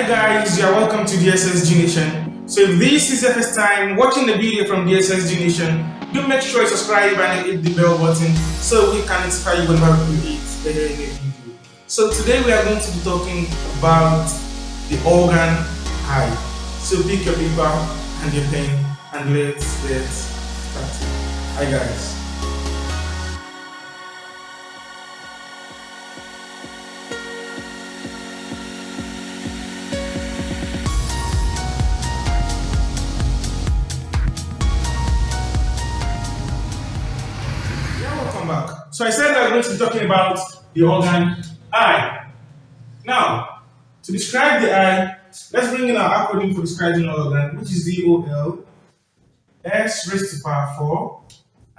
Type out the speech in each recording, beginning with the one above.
Guys, you are welcome to DSSG Nation. So if this is your first time watching the video from DSSG Nation, do make sure you subscribe and hit the bell button so we can notify you whenever we create a video. So today we are going to be talking about the organ eye. So pick your paper and your pen and let's get started. Hi guys. Back. So I said I'm going to be talking about the organ eye. Now, to describe the eye, let's bring in our acronym for describing the organ, which is DOL, S raised to power 4,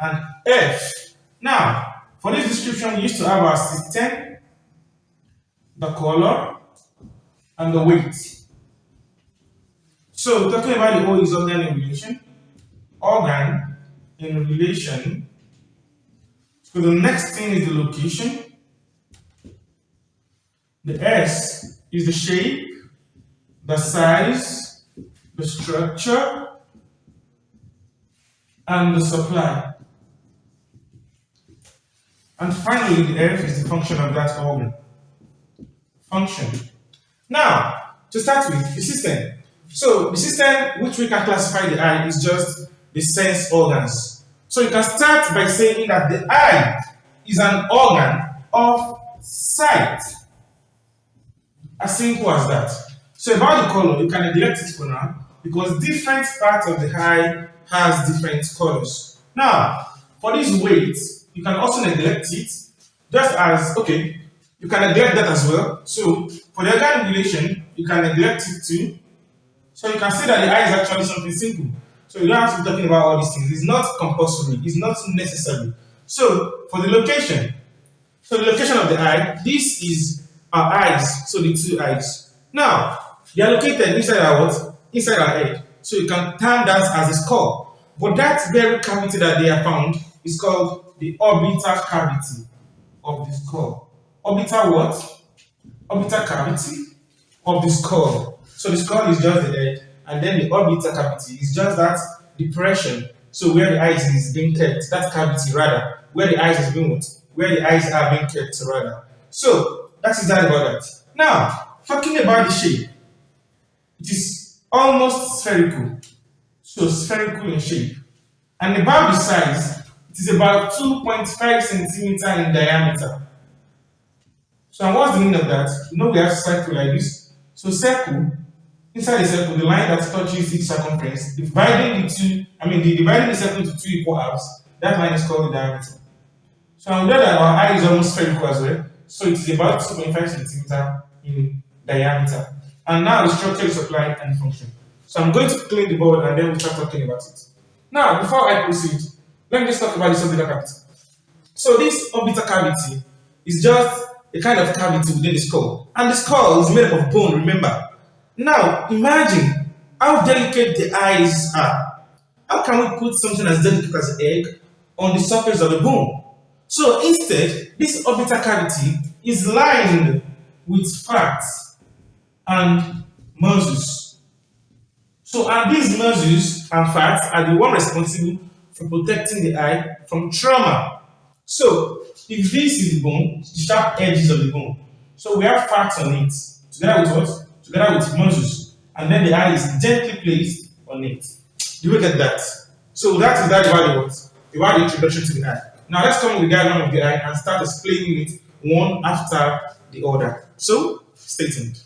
and F. Now, for this description, we used to have our system, the color, and the weight. So, we're talking about the O is organ in relation. Organ in relation. So the next thing is the location. The S is the shape, the size, the structure, and the supply. And finally, the F is the function of that organ. Function. Now, to start with, the system. So the system which we can classify the eye is just the sense organs. So you can start by saying that the eye is an organ of sight. As simple as that. So about the color, you can neglect it for now because different parts of the eye has different colors. Now, for this weight, you can also neglect it just as, okay, you can neglect that as well. So for the organ relation, you can neglect it too. So you can see that the eye is actually something simple. So you don't have to be talking about all these things. It's not compulsory. It's not necessary. So for the location, the location of the eye, this is our eyes. So the two eyes. Now they are located inside our what? Inside our head. So you can term that as a skull. But that very cavity that they are found is called the orbital cavity of the skull. Orbital what? Orbital cavity of the skull. So the skull is just the head. And then the orbital cavity is just that depression. So where the eyes is being kept, that cavity rather, where the eyes is being what? Where the eyes are being kept rather. So that's exactly about that. Now, talking about the shape, it is almost spherical. So spherical in shape. And about the size, it is about 2.5 centimeter in diameter. So and what's the meaning of that? You know we have circle like this. So circle. Inside the circle, the line that touches its circumference, dividing the circle into two equal halves, that line is called the diameter. So I know that our eye is almost spherical as well. So it is about 2.5 centimeter in diameter. And now the structure is supply and function. So I'm going to clean the board and then we'll start talking about it. Now, before I proceed, let me just talk about this orbital cavity. So this orbital cavity is just a kind of cavity within the skull. And the skull is made up of bone, remember. Now, imagine how delicate the eyes are. How can we put something as delicate as an egg on the surface of the bone? So instead, this orbital cavity is lined with fats and muscles. So, and these muscles and fats are the one responsible for protecting the eye from trauma. So, if this is the bone, the sharp edges of the bone. So we have fats on it, together with what? Together with muscles, and then the eye is gently placed on it. Do you get that? So that is that about the introduction to the eye. Now let's come with the diagram of the eye and start explaining it one after the other. So stay tuned.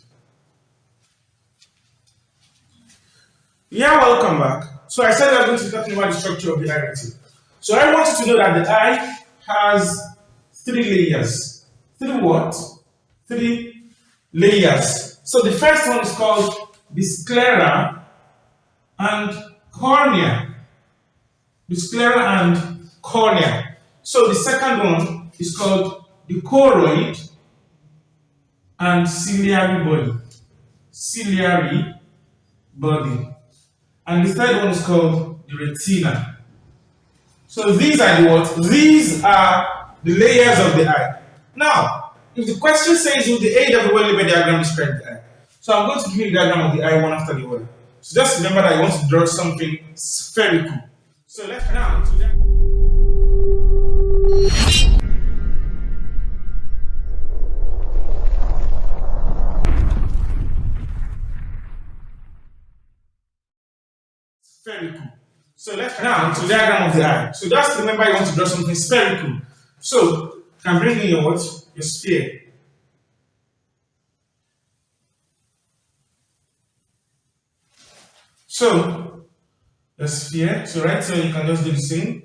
Yeah, welcome back. So I said I'm going to be talking about the structure of the eye. So I want you to know that the eye has 3 layers. 3 what? 3 layers. So the first one is called the sclera and cornea. The sclera and cornea. So the second one is called the choroid and ciliary body. Ciliary body. And the third one is called the retina. So these are the what? These are the layers of the eye. Now, if the question says with the aid of the well-labeled diagram describe the eye, So I'm going to give you the diagram of the eye one after the other. So just remember that you want to draw something spherical. So let's now to that. Spherical. So let's now to the diagram of the eye. So just remember you want to draw something spherical. So you can bring in your what? Your sphere. So the sphere. So right here you can just do the same.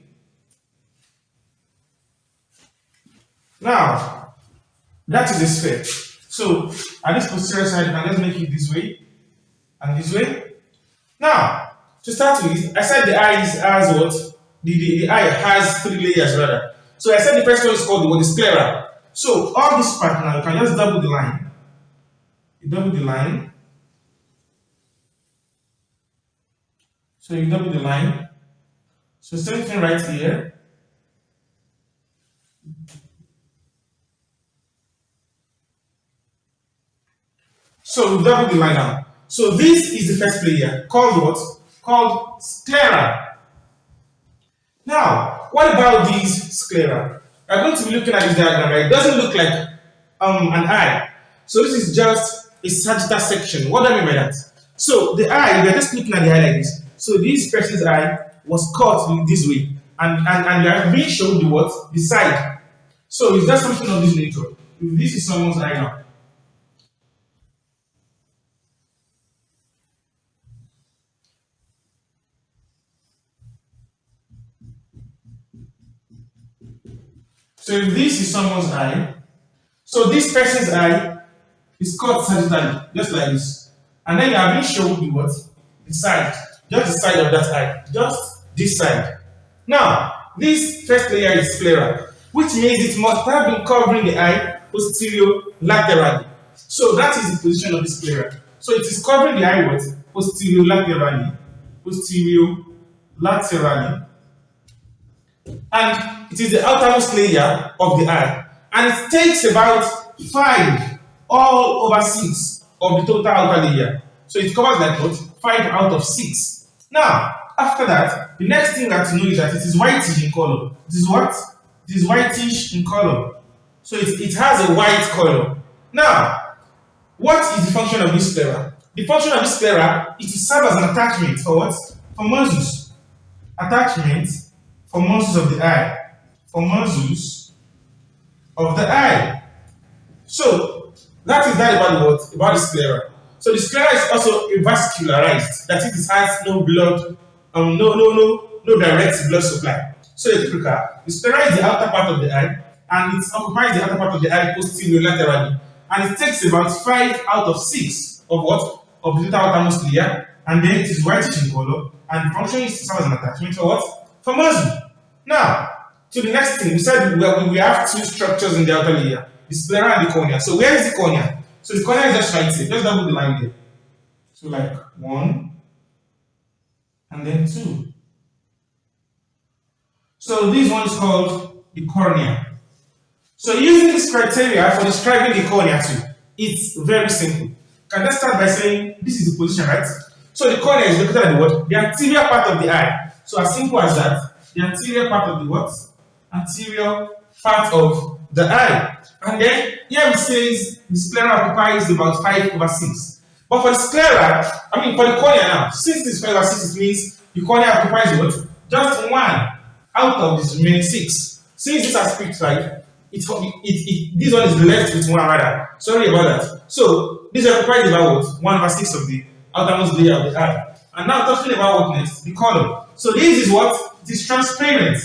Now that is the sphere. So at this posterior side you can just make it this way and this way. Now to start with, I said the eye has what? The eye has 3 layers rather. So I said the first one is called the sclera. So all this part now you can just double the line. You double the line. So you double the line. So same thing right here. So we double the line now. So this is the first layer called what? Called sclera. Now, what about these sclera? We're going to be looking at this diagram, right? It doesn't look like an eye. So this is just a sagittal section. What do I mean by that? So the eye, we're just looking at the eye like this. So this person's eye was cut in this way, and we are being shown the what? The side. So it's just something of this nature. If this is someone's eye now. So if this is someone's eye, so this person's eye is cut sagittally, just like this. And then you are being shown the what? The side. Just the side of that eye. Just this side. Now, this first layer is sclera, which means it must have been covering the eye posterior-laterally. So that is the position of the sclera. So it is covering the eye what? Posterior-laterally. Posterior-laterally. And it is the outermost layer of the eye. And it takes about 5 all over 6 of the total outer layer. So it covers like what? 5 out of 6. Now, after that, the next thing you have to know is that it is whitish in color. It is what? It is whitish in color. So it has a white color. Now, what is the function of this sclera? The function of this sclera is to serve as an attachment for what? For muscles. Attachment for muscles of the eye. For muscles of the eye. So that is that about the what? About the sclera. So the sclera is also vascularized. That it has no blood, no direct blood supply. So the sclera is the outer part of the eye, and it occupies the outer part of the eye posterior-laterally, and it takes about 5 out of 6 of what? Of the outermost layer, and then it is whitish in color, and the function is to serve as an attachment for what? For muscle. Now, to the next thing, we said we have 2 structures in the outer layer, the sclera and the cornea. So where is the cornea? So the cornea is just right here. Just double the line there. So like 1 and then 2. So this one is called the cornea. So using this criteria for describing the cornea too, it's very simple. Can I start by saying this is the position, right? So the cornea is located at the what? The anterior part of the eye. So as simple as that, the anterior part of the what? Anterior part of the eye. And then here it says the sclera occupies about 5 over 6. But for the sclera, for the cornea now, since this 5 over 6, it means the cornea occupies what? Just 1 out of this remaining 6. Since this has picked 5, this one is left with 1 rather. Sorry about that. So this occupies about what? 1 over 6 of the outermost layer of the eye. And now talking about what next? The color. So this is what? It is transparent.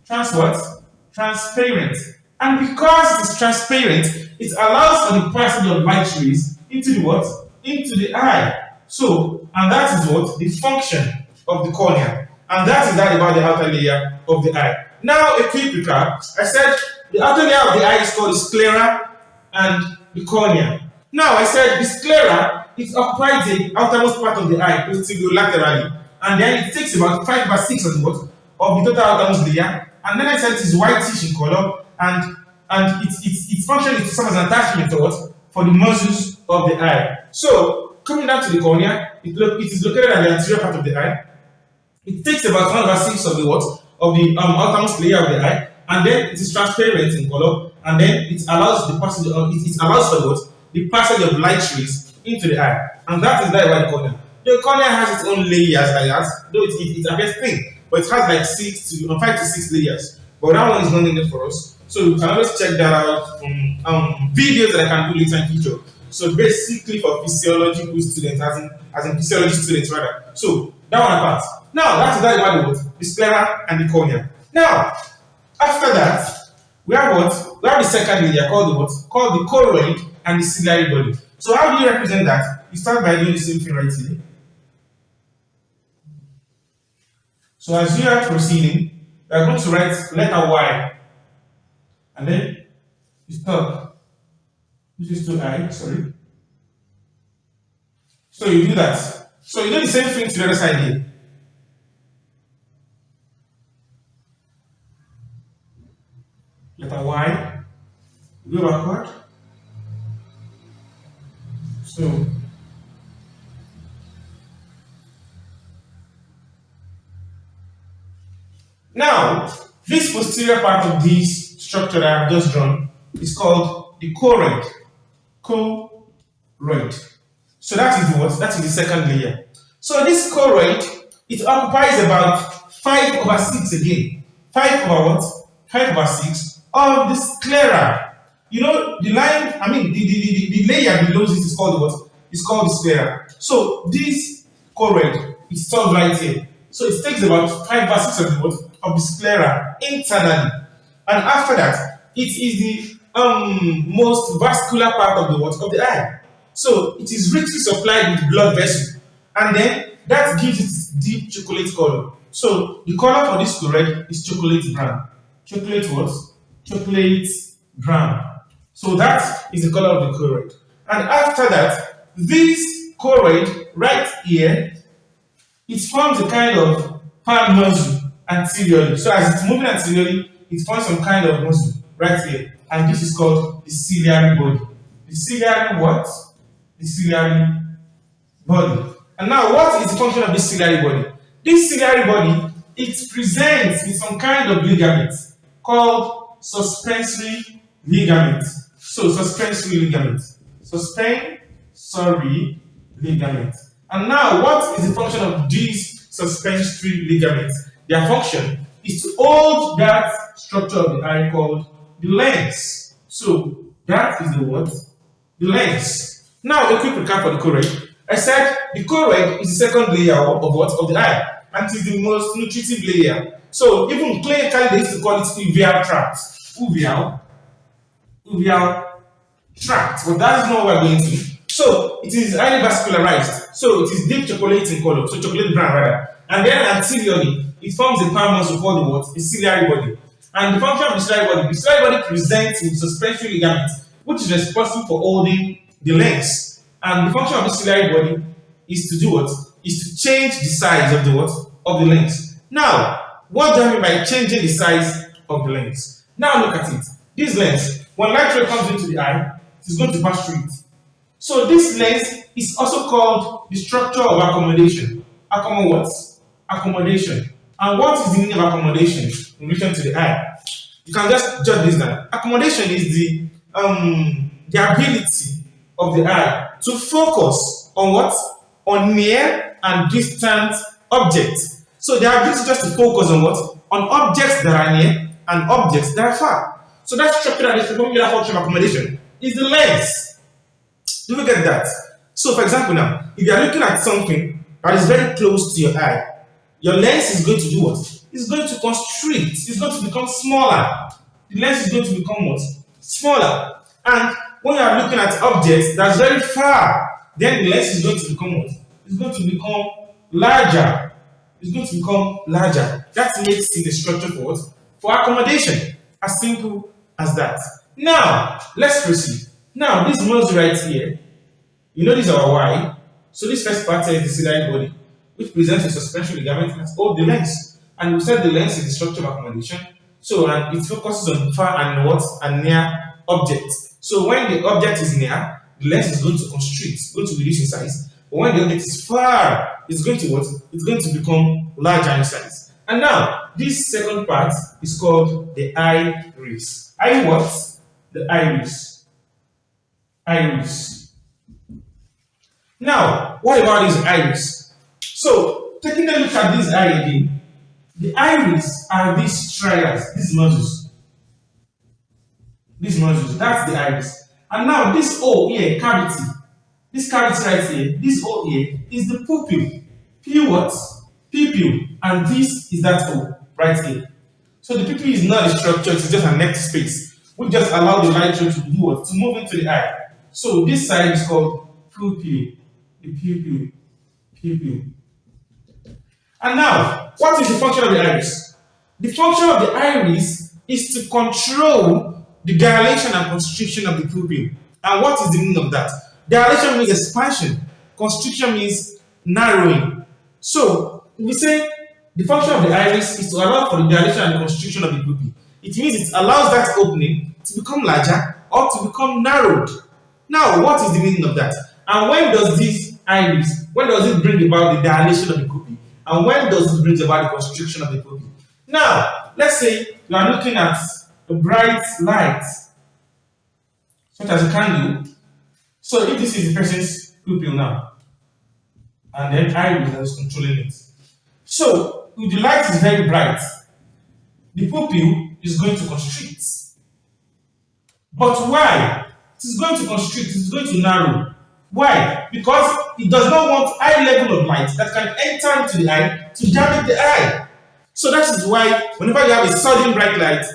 Transparent. And because it is transparent, it allows for the passage of light rays into the what? Into the eye. So, and that is what? The function of the cornea. And that is that about the outer layer of the eye. Now, a quick recap. I said the outer layer of the eye is called the sclera and the cornea. Now, I said the sclera, it occupies the outermost part of the eye, posterior-laterally. And then it takes about 5 over 6 of the what? Of the total outermost layer. And then I said it is whitish in color, and its function is to serve as an attachment for what? For the muscles of the eye. So coming down to the cornea, it is located at the anterior part of the eye. It takes about 1/6 of the what? Of the outermost layer of the eye, and then it is transparent in color, and then it allows the passage of it allows for what? The passage of light rays into the eye. And that is why the cornea. The cornea has its own layers like that, though it appears thin, but it has like 5 to 6 layers. But that one is not needed for us. So you can always check that out from videos that I can do later in future. So basically for physiological students, as in physiology students rather. So that one apart. Now that is about what? The sclera and the cornea. Now, after that, we have what? We have the second layer called the what? Called the choroid and the ciliary body. So how do you represent that? You start by doing the same thing right here. So as you are proceeding, we are going to write letter Y. And then you stop. This is 2I, sorry. So you do that. So you do the same thing to the other side here. Letter Y. Go backward. So now this posterior part of this structure that I have just drawn is called the choroid. Choroid. So that is what? That is the second layer. So this choroid, it occupies about 5/6 again. 5 over what? 5/6 of the sclera. You know, the line, I mean, the layer below this is called what? It's called the sclera. So this choroid is stored right here. So it takes about 5/6 of the what? Of the sclera internally. And after that, it is the most vascular part of the what? Of the eye. So it is richly supplied with blood vessels. And then that gives it deep chocolate color. So the color for this choroid is chocolate brown. Chocolate what? Chocolate brown. So that is the color of the choroid. And after that, this choroid right here, it forms a kind of palm muscle anteriorly. So as it's moving anteriorly, it forms some kind of muscle right here. And this is called the ciliary body. The ciliary what? The ciliary body. And now what is the function of this ciliary body? This ciliary body, it presents with some kind of ligament called suspensory ligament. So suspensory ligament. Suspensory ligament. And now what is the function of these suspensory ligaments? Their function is to hold that structure of the eye called the lens. So that is the what? The lens. Now a quick recap for the choroid. I said the choroid is the second layer of what? Of the eye. And it is the most nutritive layer. So even clinically they used to call it uveal tract. Uveal tract. But that is not what we're going to. So it is highly vascularized. So it is deep chocolate in color. So chocolate brown rather. And then anteriorly, it forms a palm muscle called the what? The ciliary body. And the function of the ciliary body presents in suspensory ligament, which is responsible for holding the lens. And the function of the ciliary body is to do what? Is to change the size of the what? Of the lens. Now, what do I mean by changing the size of the lens? Now look at it. This lens, when light ray comes into the eye, it is going to pass through it. So this lens is also called the structure of accommodation. Accommodation. And what is the meaning of accommodation in relation to the eye? You can just jot this down. Accommodation is the ability of the eye to focus on what? On near and distant objects. So the ability just to focus on what? On objects that are near and objects that are far. So that structure that is performing that function of accommodation is the lens. Do we get that? So for example now, if you are looking at something that is very close to your eye, your lens is going to do what? It's going to constrict. It's going to become smaller. The lens is going to become what? Smaller. And when you are looking at objects that's very far, then the lens is going to become what? It's going to become larger. It's going to become larger. That makes it a structure for what? For accommodation. As simple as that. Now, let's proceed. Now, this muscle right here, you know this is our Y. So this first part is the ciliary body, which presents a suspension ligament that holds the lens. And we said the lens is the structure of accommodation. So and it focuses on far and what and near objects. So when the object is near the lens is going to constrict, it's going to reduce in size. But when the object is far, it's going to what? It's going to become larger in size. And now, this second part is called the iris. What? The iris. Iris. Now, what about this iris? So, taking a look at this eye again, the iris are these trials, these muscles. These muscles, that's the iris. And now, this O here, cavity, this cavity right here, this O here is the pupil. P what? Pupil. And this is that O right here. So the pupil is not a structure, it's just an empty space. We just allow the light ray to do what? To move into the eye. So this side is called pupil. The pupil. Pupil. And now, what is the function of the iris? The function of the iris is to control the dilation and constriction of the pupil. And what is the meaning of that? Dilation means expansion. Constriction means narrowing. So, we say the function of the iris is to allow for the dilation and constriction of the pupil. It means it allows that opening to become larger or to become narrowed. Now, what is the meaning of that? And when does this iris, when does it bring about the dilation of the pupil? And when does it bring about the constriction of the pupil? Now, let's say you are looking at a bright light, such as a candle. So if this is the person's pupil now, and then iris that is controlling it. So if the light is very bright, the pupil is going to constrict. But why? It is going to constrict, it is going to narrow. Why? Because it does not want high level of light that can enter into the eye to damage the eye. So that is why whenever you have a sudden bright light,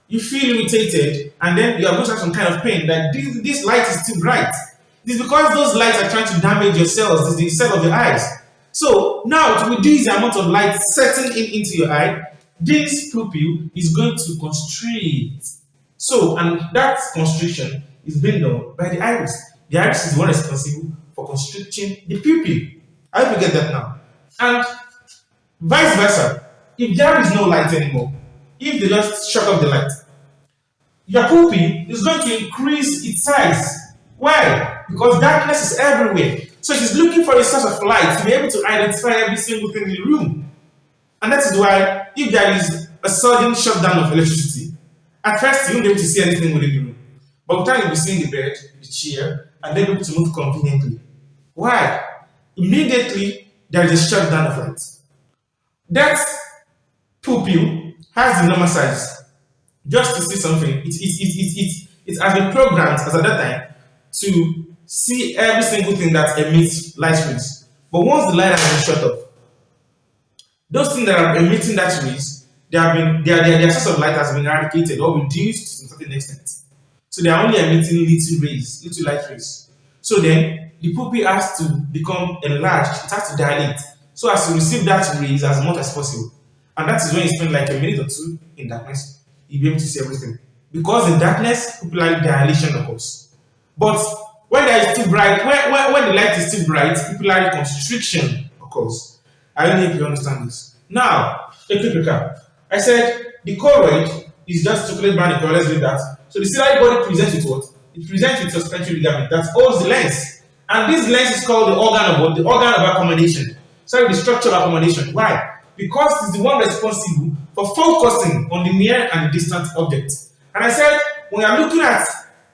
you feel irritated and then you are going to have some kind of pain that this light is too bright. It is because those lights are trying to damage your cells, the cell of your eyes. So now to reduce the amount of light setting into your eye, this pupil is going to constrict. So, and that constriction is being done by the iris. The iris is the one responsible for constricting the pupil. I hope you get that now. And vice versa, if there is no light anymore, if they just shut off the light, your pupil is going to increase its size. Why? Because darkness is everywhere. So it is looking for a source of light to be able to identify every single thing in the room. And that is why if there is a sudden shutdown of electricity, at first you won't be able to see anything within the room. But by the time you'll be seeing the bed, the chair, and then able to move conveniently. Why? Immediately there is a shutdown of light. That pupil has the normal size. Just to see something, it has been programmed as at that time to see every single thing that emits light rays. But once the light has been shut off, those things that are emitting that rays, their source of light has been eradicated or reduced to a certain extent. So they are only emitting little rays, little light rays. So then the pupil has to become enlarged, it has to dilate, so as to receive that rays as much as possible. And that is when you spend like a minute or two in darkness, you'll be able to see everything. Because in darkness, pupillary dilation occurs. But when there is too bright, when the light is too bright, pupillary constriction occurs. I don't know if you understand this. Now, a quick recap. I said the choroid is just chocolate brown in color. Let's do that. So the ciliary body presents with what? It presents with suspensory ligament that holds the lens. And this lens is called the organ of what? The organ of accommodation. Sorry, the structure of accommodation. Why? Because it's the one responsible for focusing on the near and the distant object. And I said, when you're looking at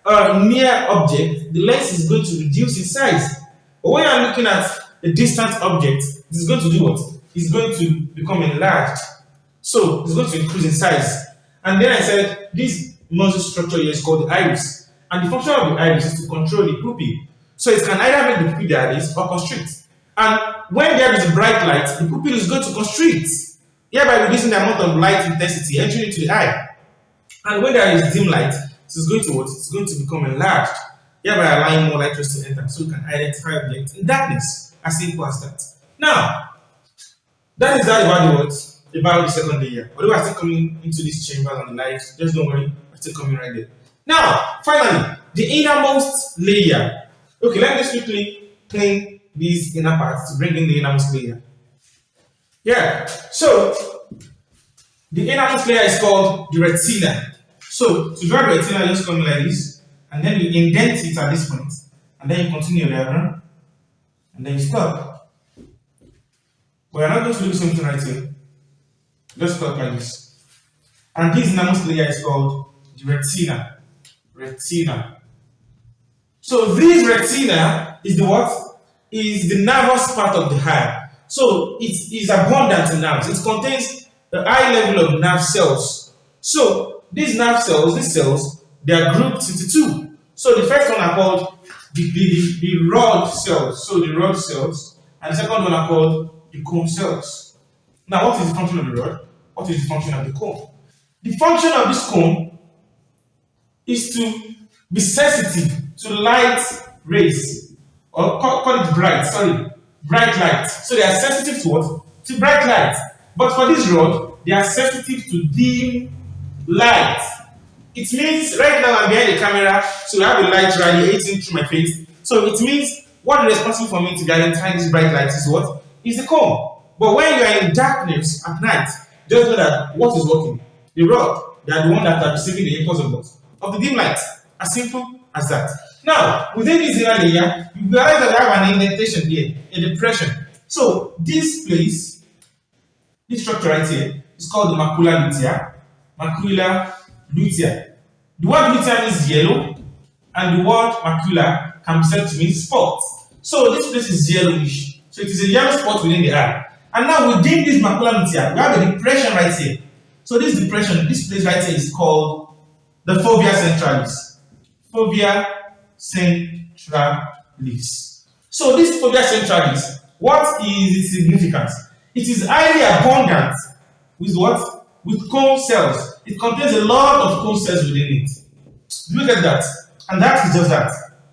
a near object, the lens is going to reduce in size. But when you're looking at a distant object, it is going to do what? It's going to become enlarged. So it's going to increase in size. And then I said, this muscle structure here is called the iris. And the function of the iris is to control the pupil. So it can either make the pupil dilate or constrict. And when there is bright light, the pupil is going to constrict, hereby reducing the amount of light intensity entering into the eye. And when there is dim light, it is going to what? It's going to become enlarged, hereby allowing more light rays to enter, so you can identify objects in darkness. As simple as that. Now, that is that about the what? About the second layer. Although we're still coming into this chamber and the light, just don't worry, we're still coming right there. Now, finally, the innermost layer. Okay, let me just quickly clean these inner parts to bring in the innermost layer. Yeah, so the innermost layer is called the retina. So to draw the retina, just come like this, and then you indent it at this point, and then you continue your diagram, and then you stop. We are not going to do something right here. Just stop like this. And this innermost layer is called the retina. Retina. So this retina is the what? Is the nervous part of the eye. So it is abundant in nerves. It contains the high level of nerve cells. So these nerve cells, they are grouped into two. So the first one are called the rod cells. So the rod cells, and the second one are called the cone cells. Now, what is the function of the rod? What is the function of the cone? The function of this cone is to be sensitive to light rays, or call it bright light. So they are sensitive to what? To bright light. But for this rod, they are sensitive to dim light. It means right now I'm behind the camera, so I have a light radiating through my face. So it means what is responsible for me to identify this bright light is what? Is the cone. But when you are in darkness at night, just know that what is working? The rod. They are the one that are receiving the impulse of what? Of the dim light. As simple as that. Now, within this inner layer, you realize that I have an indentation here, a depression. So this place, this structure right here, is called the macular lutea. Macular lutea. The word lutea means yellow, and the word macula can be said to mean spot. So this place is yellowish. So it is a yellow spot within the eye. And now within this macular lutea, we have a depression right here. So this depression, this place right here is called the fovea centralis. Fovea centralis. So this fovea centralis, what is its significance? It is highly abundant with what? With cone cells. It contains a lot of cone cells within it. Look at that. And that is just that.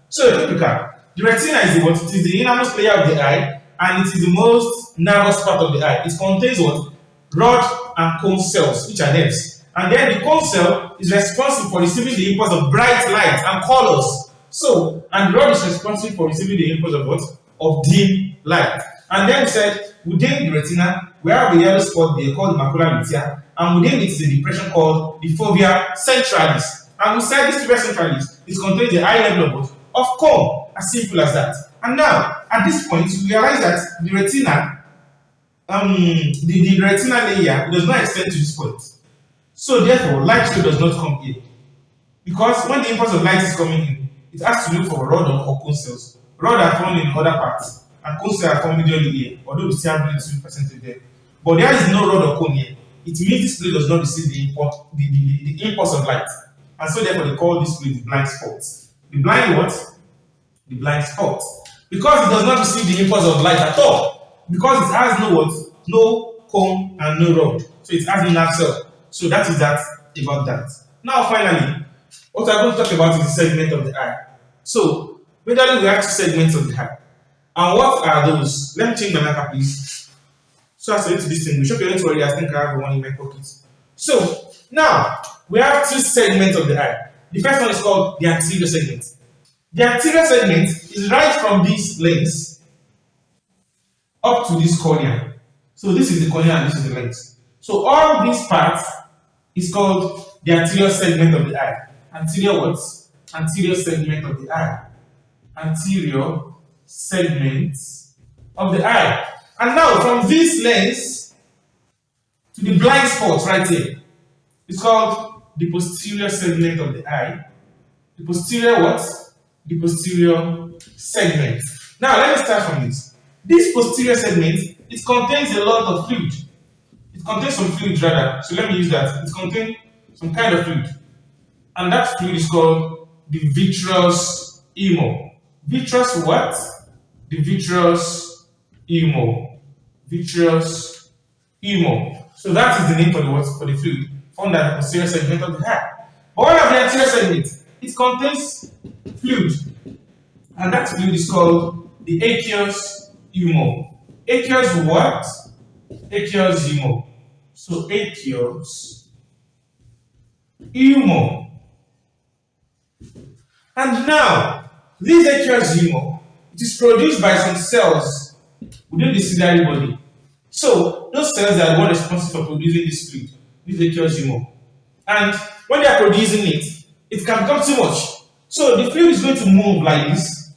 So typical. The retina is the what? It is the innermost layer of the eye, and it is the most nervous part of the eye. It contains what? Rod and cone cells, which are nerves. And then the cone cell is responsible for receiving the impulse of bright light and colors. So, and the rod is responsible for receiving the impulse of what? Of dim light. And then we said, within the retina, we have a yellow spot there called the macular lutea, and within it is a depression called the fovea centralis. And we said this fovea centralis is contains a high level of cone, as simple as that. And now, at this point, we realize that the retina, the retinal layer does not extend to this point. So therefore, light flow does not come here. Because when the impulse of light is coming in, it has to look for rod or cone cells. Rod are found in other parts, and cone cells are found medially here, although we still have 2% there. But there is no rod or cone here. It means this place does not receive the impulse of light. And so therefore they call this place the blind spot. The blind what? The blind spot. Because it does not receive the impulse of light at all. Because it has no what? No cone and no rod. So it has no nerve cell. So that is that about that. Now finally, what I'm going to talk about is the segment of the eye. So, majorly we have two segments of the eye. And what are those? Let me change my marker, please. So as to distinguish. Okay, don't worry, I think I have one in my pocket. So, now, we have two segments of the eye. The first one is called the anterior segment. The anterior segment is right from this lens up to this cornea. So this is the cornea and this is the lens. So all these parts is called the anterior segment of the eye. Anterior what? Anterior segment of the eye. Anterior segment of the eye. And now from this lens to the blind spot right here, it's called the posterior segment of the eye. The posterior what? The posterior segment. Now let me start from this. This posterior segment, it contains a lot of fluid. It contains some fluid rather. So let me use that. It contains some kind of fluid. And that fluid is called the vitreous humor. Vitreous what? The vitreous humor. Vitreous humor. So that is the name for the what? For the fluid found at the posterior segment of the eye. But one of the anterior segments, it contains fluid. And that fluid is called the aqueous humor. Aqueous what? Aqueous humor. So aqueous humor. And now, this aqueous humor, it is produced by some cells within the ciliary body. So those cells are the one responsible for producing this fluid, this aqueous humor. And when they are producing it, it can become too much. So the fluid is going to move like this,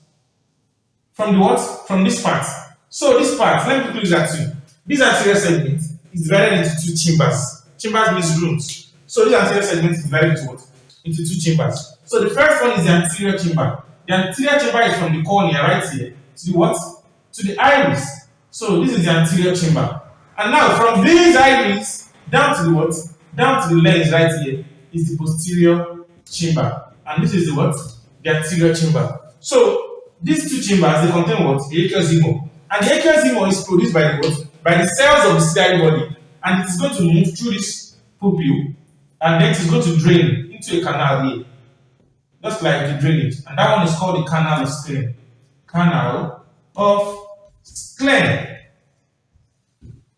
From the what? From this part. So this part, let me quickly use that too. This anterior segment is divided into two chambers. Chambers means rooms. So this anterior segment is divided into what? Into two chambers. So the first one is the anterior chamber. The anterior chamber is from the cornea right here to the what? To the iris. So this is the anterior chamber. And now from this iris down to the what? Down to the lens right here is the posterior chamber. And this is the what? The anterior chamber. So these two chambers, they contain what? The aqueous humor. And the aqueous humor is produced by the what? By the cells of the ciliary body. And it is going to move through this pupil, and then it is going to drain into a canal here. Just like the drainage. And that one is called the canal of sclera. Canal of sclera.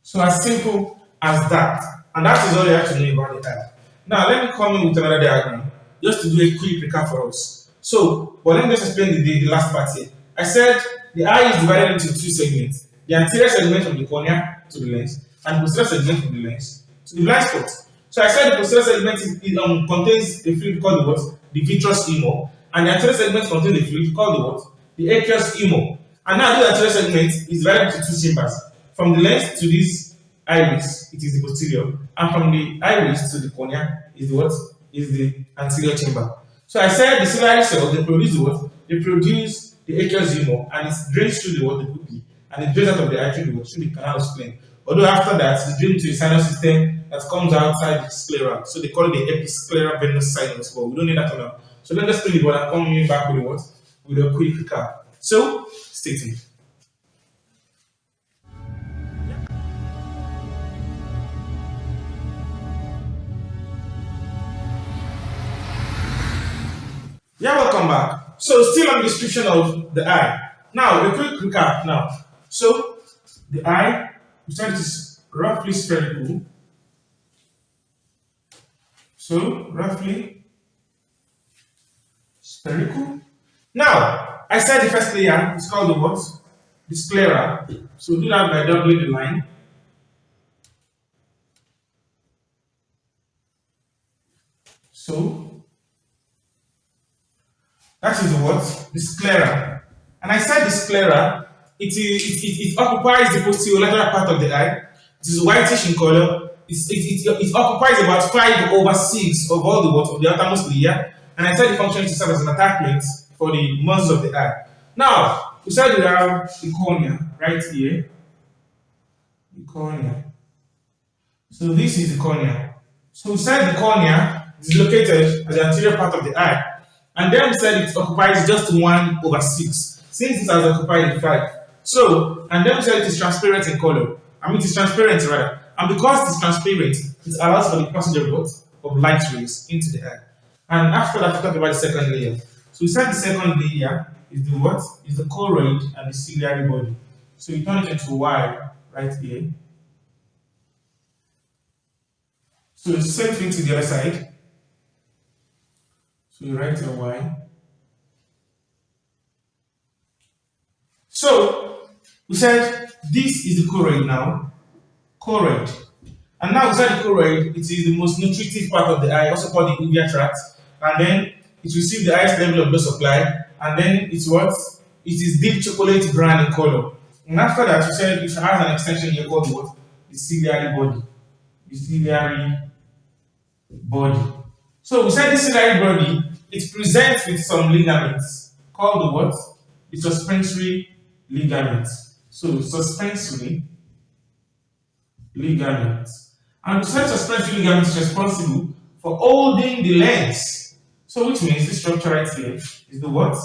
So as simple as that. And that is all you have to know about the eye. Now let me come in with another diagram, just to do a quick recap for us. So, but let me just explain the last part here. I said the eye is divided into two segments. The anterior segment from the cornea to the lens, and the posterior segment from the lens to the blind spot. So I said the posterior segment contains a fluid called the what? The vitreous humor, and the anterior segment contains a fluid called the what? The aqueous humor. And now this anterior segment is divided into two chambers. From the lens to this iris, it is the posterior, and from the iris to the cornea is the what? Is the anterior chamber. So I said the ciliary cells, they produce the what? They produce the aqueous humor, and it drains through the what? The pupil, and it drains out of the eye through the canal of sclera. Although after that, it's drained to the sinus system that comes outside the sclera. So they call it the episclera venous sinus, but we don't need that for now. So let us explain it while I'm coming back with what? With a quick recap. So, stay tuned. Yeah, welcome back. So, still on the description of the eye. Now, a quick recap now. So, the eye, we said it is roughly spherical. So, roughly spherical. Now, I said the first layer is called the what? The sclera. So, do that by doubling the line. So, that is the what? The sclera. And I said the sclera, it occupies the posterolateral part of the eye. It is whitish in color. It occupies about 5/6 of all the what? Of the outermost layer. And I said the function is to serve as an attachment for the muscles of the eye. Now, we said we have the cornea right here. The cornea. So this is the cornea. So we said the cornea is located at the anterior part of the eye. And then we said it occupies just 1/6, since it has occupied 5. So, and then we said it is transparent in color. I mean, it is transparent rather. And because it is transparent, it allows for the passage of what? Of light rays into the eye. And after that, we talked about the second layer. So we said the second layer is the what? Is the choroid and the ciliary body. So you turn it into Y right here. So it's the same thing to the other side. So you write a Y. So we said this is the choroid now. Choroid. And now we said the choroid, it is the most nutritive part of the eye, also called the uvea tract. And then it receives the highest level of blood supply. And then it's what? It is deep chocolate brown in color. And after that, we said it has an extension here called what? The ciliary body. The ciliary body. So we said the ciliary body, it presents with some ligaments called the what? The suspensory ligaments. So suspensory ligaments. And we said suspensory ligaments is responsible for holding the lens. So which means this structure right here is the what?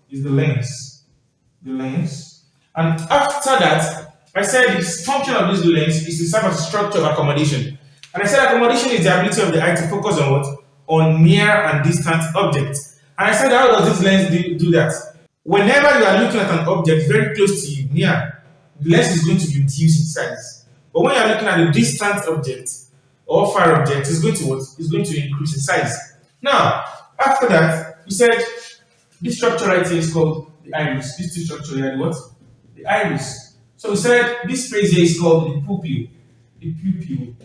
Is the lens. The lens. And after that, I said the function of this lens is to serve as a structure of accommodation. And I said accommodation is the ability of the eye to focus on what? On near and distant objects. And I said, how does this lens do that? Whenever you are looking at an object very close to you, near, the lens is going to reduce in size. But when you are looking at a distant object or far object, it's going to what? It's going to increase in size. Now, after that, we said this structure right here is called the iris. This two structure here, what? The iris. So we said this space here is called the pupil. The pupil.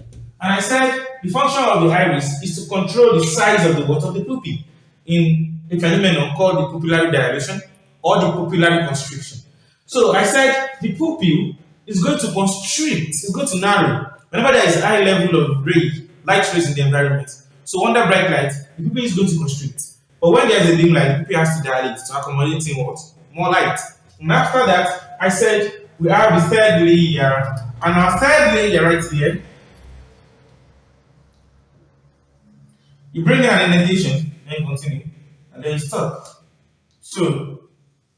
And I said the function of the iris is to control the size of the what? Of the pupil in a phenomenon called the pupillary dilation or the pupillary constriction. So I said the pupil is going to constrict, it's going to narrow whenever there is high level of light rays in the environment. So under bright light, the pupil is going to constrict. But when there is a dim light, the pupil has to dilate to accommodate in what? More light. And after that, I said we have the third layer. And our third layer right here, you bring in an indentation, then you continue, and then you stop. So,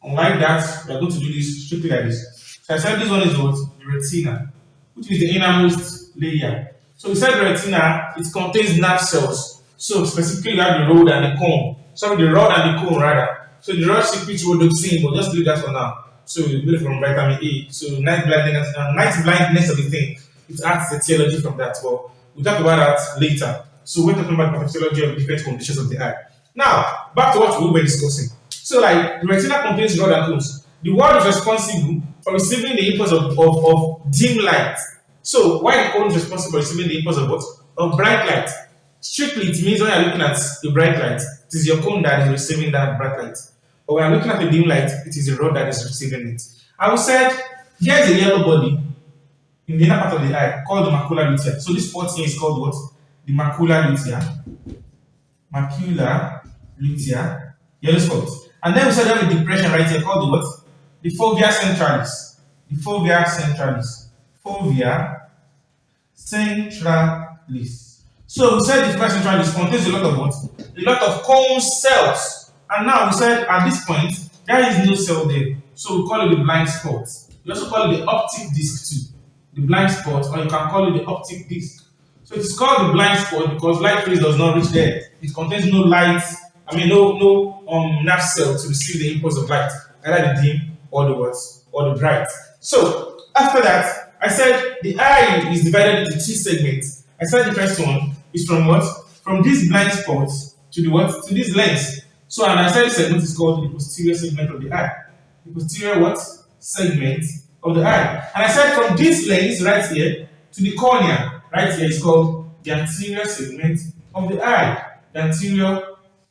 unlike that, we are going to do this strictly like this. So I said this one is what? The retina, which is the innermost layer. So we said the retina, it contains nerve cells. So specifically you have the rod and the cone. Sorry, the rod and the cone rather. So the rod secretes rhodopsin, but just leave that for now. So we build from vitamin A. So night blindness of the thing. It adds the etiology from that. But we'll talk about that later. So we're talking about the pathology of different conditions of the eye. Now, back to what we were discussing. So like the retina contains rod and cones. The rod is responsible for receiving the impulse of dim light. So why the cone is responsible for receiving the impulse of what? Of bright light. Strictly, it means when you're looking at the bright light, it is your cone that is receiving that bright light. But when you're looking at the dim light, it is the rod that is receiving it. I will say, here's a yellow body in the inner part of the eye called the macular lutea. So this spot here is called what? The macular lutea. Macular lutea, yellow spot. And then we said have a depression right here called the what? The fovea centralis. The fovea centralis. Fovea centralis. So we said the fovea centralis contains a lot of what? A lot of cone cells. And now we said at this point, there is no cell there. So we call it the blind spot. We also call it the optic disc too. The blind spot, or you can call it the optic disc. So it is called the blind spot because light rays does not reach there. It contains no light, no nerve cell to receive the impulse of light, either the dim or the what, or the bright. So after that, I said the eye is divided into two segments. I said the first one is from what? From this blind spot to the what? To this lens. So and I said the segment is called the posterior segment of the eye. The posterior what? Segment of the eye. And I said from this lens right here to the cornea right here is called the anterior segment of the eye. The anterior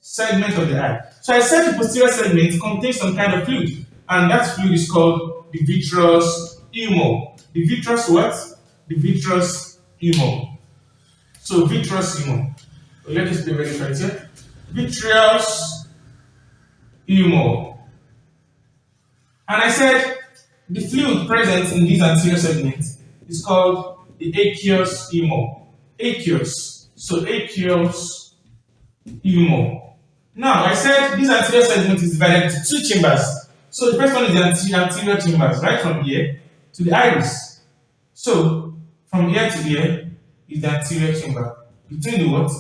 segment of the eye. So I said the posterior segment contains some kind of fluid, and that fluid is called the vitreous humor. The vitreous what? The vitreous humor. So vitreous humor. So let us be ready right here. Vitreous humor. And I said the fluid present in this anterior segment is called the aqueous humor. Aqueous. So aqueous humor. Now I said this anterior segment is divided into two chambers. So the first one is the anterior chambers, right from here to the iris. So from here to here is the anterior chamber. Between the what?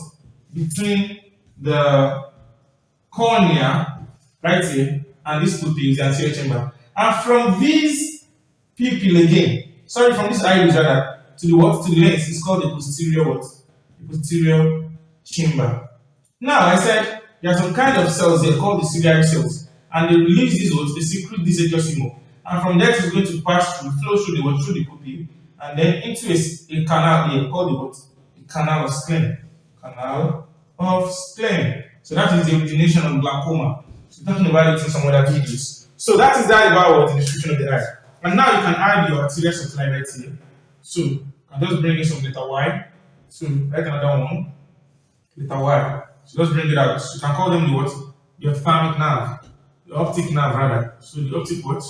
Between the cornea, right here, and this pupil is the anterior chamber. And from this pupil again, from this iris rather, to the what? To the lens is called the posterior what? The posterior chamber. Now I said there are some kind of cells here called the ciliary cells, and they release these what? They secrete this aqueous humor. And from there it's going to pass through, flow through the what? Through the pupil, and then into a canal here called the what? The canal of Sklen. Canal of Sklen. So that is the origination of glaucoma. So we're talking about it in some other videos. So that is that about what the description of the eye. And now you can add your arterial supply right here. So I just bring in some letter Y. So write another one. Letter Y. So just bring it out. So you can call them the what? The ophthalmic nerve. The optic nerve rather. So the optic what?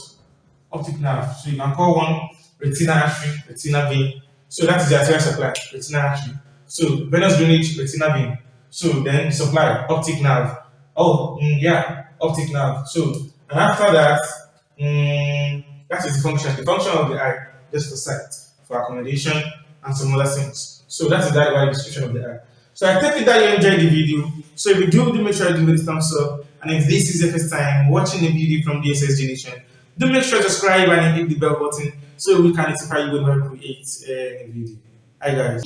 Optic nerve. So you can call one retina artery, retina vein. So that is the arterial supply, retina artery. So venous drainage, retina vein. So then the supply, optic nerve. Optic nerve. So and after that, that is the function. The function of the eye, just for sight, for accommodation, and some other things. So that is that wide description of the eye. So I take it that you enjoyed the video. So if you do make sure you give it a thumbs up. And if this is your first time watching a video from DSSG Nation, do make sure to subscribe and hit the bell button so we can notify you when we create a video. Hi guys.